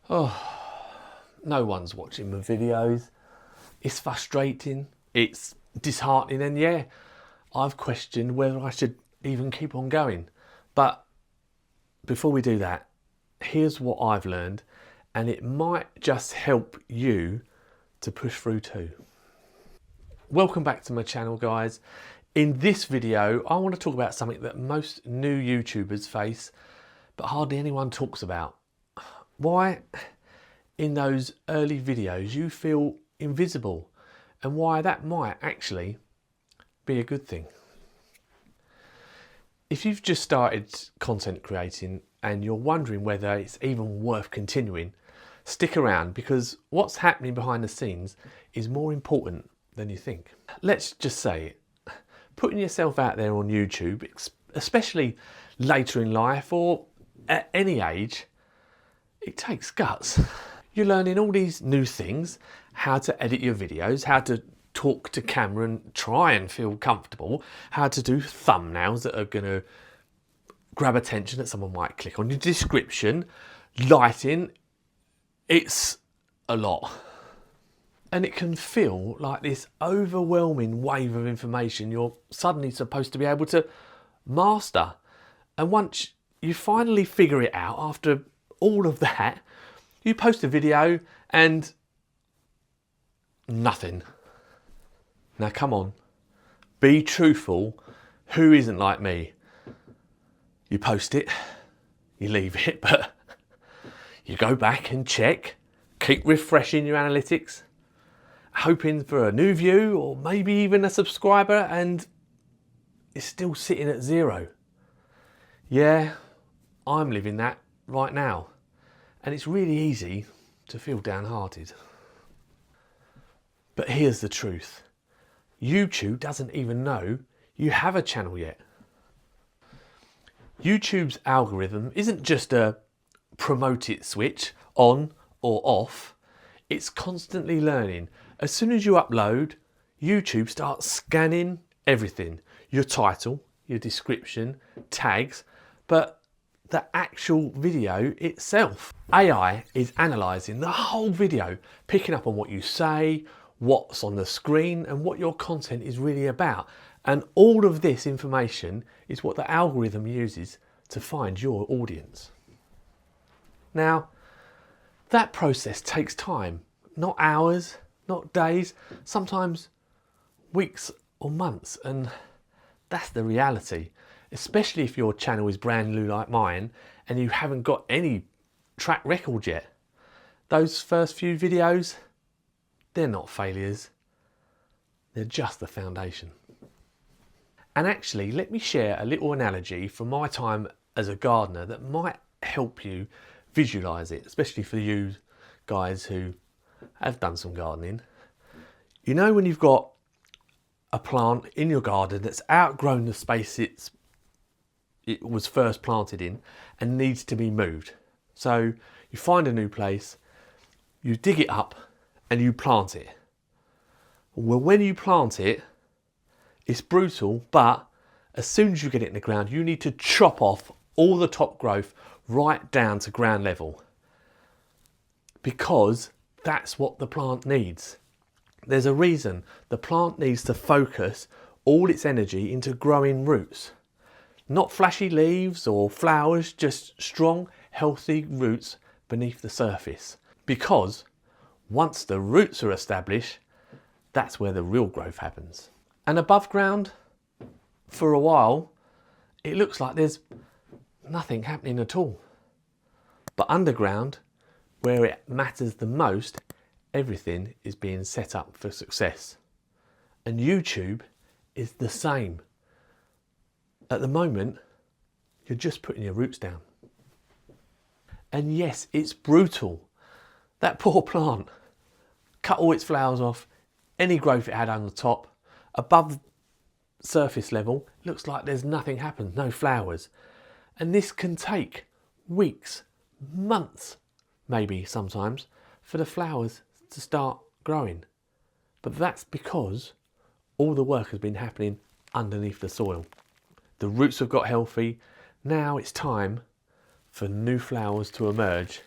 No one's watching my videos. It's frustrating, it's disheartening, and yeah, I've questioned whether I should even keep on going. But before we do that, here's what I've learned, and it might just help you to push through too. Welcome back to my channel, guys. In this video, I want to talk about something that most new YouTubers face, but hardly anyone talks about. Why in those early videos you feel invisible, and why that might actually be a good thing. If you've just started content creating and you're wondering whether it's even worth continuing, stick around, because what's happening behind the scenes is more important than you think. Let's just say it. Putting yourself out there on YouTube, especially later in life or at any age, it takes guts. You're learning all these new things, how to edit your videos, how to talk to camera and try and feel comfortable, how to do thumbnails that are going to grab attention that someone might click on, your description, lighting. It's a lot. And it can feel like this overwhelming wave of information you're suddenly supposed to be able to master. And once you finally figure it out, after all of that, you post a video and nothing. Now come on, be truthful. Who isn't like me? You post it, you leave it, but you go back and check, keep refreshing your analytics, hoping for a new view or maybe even a subscriber, and it's still sitting at 0. Yeah, I'm living that right now. And it's really easy to feel downhearted. But here's the truth. YouTube doesn't even know you have a channel yet. YouTube's algorithm isn't just a promote it switch on or off. It's constantly learning. As soon as you upload, YouTube starts scanning everything. Your title, your description, tags, but the actual video itself. AI is analysing the whole video, picking up on what you say, what's on the screen, and what your content is really about. And all of this information is what the algorithm uses to find your audience. Now, that process takes time, not hours, not days, sometimes weeks or months, and that's the reality. Especially if your channel is brand new like mine and you haven't got any track record yet. Those first few videos, they're not failures. They're just the foundation. And actually, let me share a little analogy from my time as a gardener that might help you visualize it, especially for you guys who have done some gardening. You know, when you've got a plant in your garden that's outgrown the space it was first planted in and needs to be moved. So you find a new place, you dig it up and you plant it. Well, when you plant it, it's brutal, but as soon as you get it in the ground, you need to chop off all the top growth right down to ground level, because that's what the plant needs. There's a reason the plant needs to focus all its energy into growing roots. Not flashy leaves or flowers, just strong, healthy roots beneath the surface. Because once the roots are established, that's where the real growth happens. And above ground, for a while, it looks like there's nothing happening at all. But underground, where it matters the most, everything is being set up for success. And YouTube is the same. At the moment, you're just putting your roots down. And yes, it's brutal. That poor plant cut all its flowers off, any growth it had on the top, above surface level, looks like there's nothing happened, no flowers. And this can take weeks, months, maybe sometimes, for the flowers to start growing. But that's because all the work has been happening underneath the soil. The roots have got healthy. Now it's time for new flowers to emerge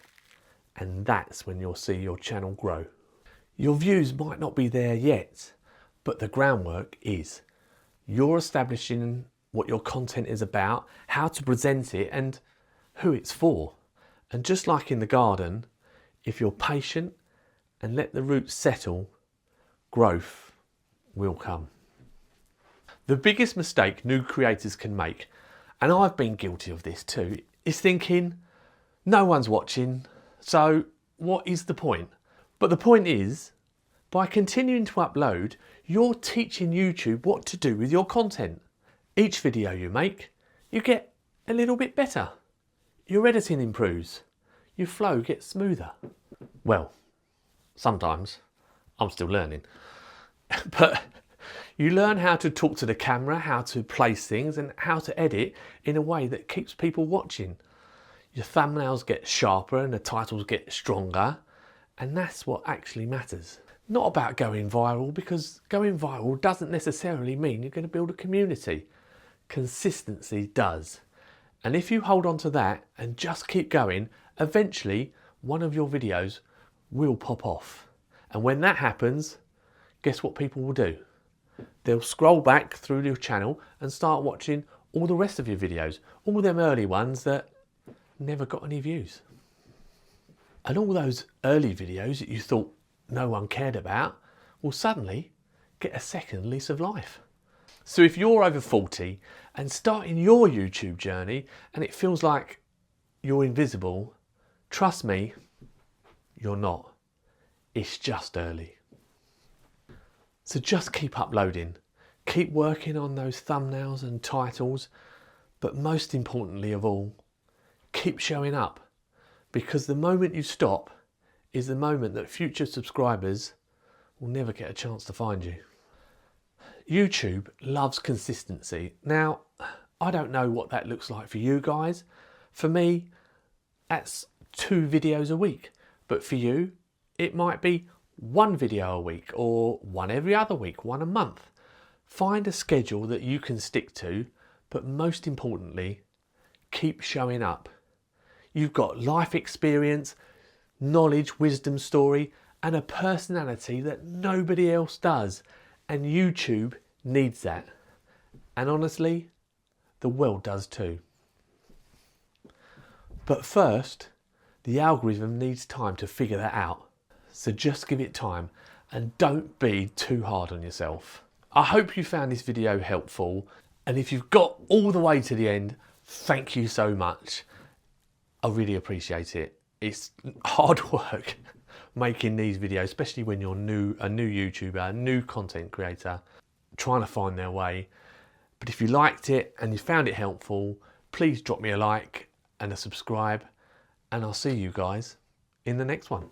and that's when you'll see your channel grow. Your views might not be there yet, but the groundwork is. You're establishing what your content is about, how to present it, and who it's for. And just like in the garden, if you're patient and let the roots settle, growth will come. The biggest mistake new creators can make, and I've been guilty of this too, is thinking, no one's watching, so what is the point? But the point is, by continuing to upload, you're teaching YouTube what to do with your content. Each video you make, you get a little bit better. Your editing improves. Your flow gets smoother. Well, sometimes. I'm still learning. But you learn how to talk to the camera, how to place things, and how to edit in a way that keeps people watching. Your thumbnails get sharper and the titles get stronger, and that's what actually matters. Not about going viral, because going viral doesn't necessarily mean you're going to build a community. Consistency does. And if you hold on to that and just keep going, eventually one of your videos will pop off. And when that happens, guess what people will do? They'll scroll back through your channel and start watching all the rest of your videos, all them early ones that never got any views. And all those early videos that you thought no one cared about will suddenly get a second lease of life. So if you're over 40 and starting your YouTube journey and it feels like you're invisible, trust me, you're not. It's just early. So just keep uploading, keep working on those thumbnails and titles, but most importantly of all, keep showing up, because the moment you stop is the moment that future subscribers will never get a chance to find you. YouTube loves consistency. Now, I don't know what that looks like for you guys. For me, that's 2 videos a week. But for you, it might be 1 video a week, or 1 every other week, 1 a month. Find a schedule that you can stick to, but most importantly, keep showing up. You've got life experience, knowledge, wisdom story, and a personality that nobody else does. And YouTube needs that. And honestly, the world does too. But first, the algorithm needs time to figure that out. So just give it time and don't be too hard on yourself. I hope you found this video helpful. And if you've got all the way to the end, thank you so much. I really appreciate it. It's hard work making these videos, especially when you're a new YouTuber, a new content creator, trying to find their way. But if you liked it and you found it helpful, please drop me a like and a subscribe, and I'll see you guys in the next one.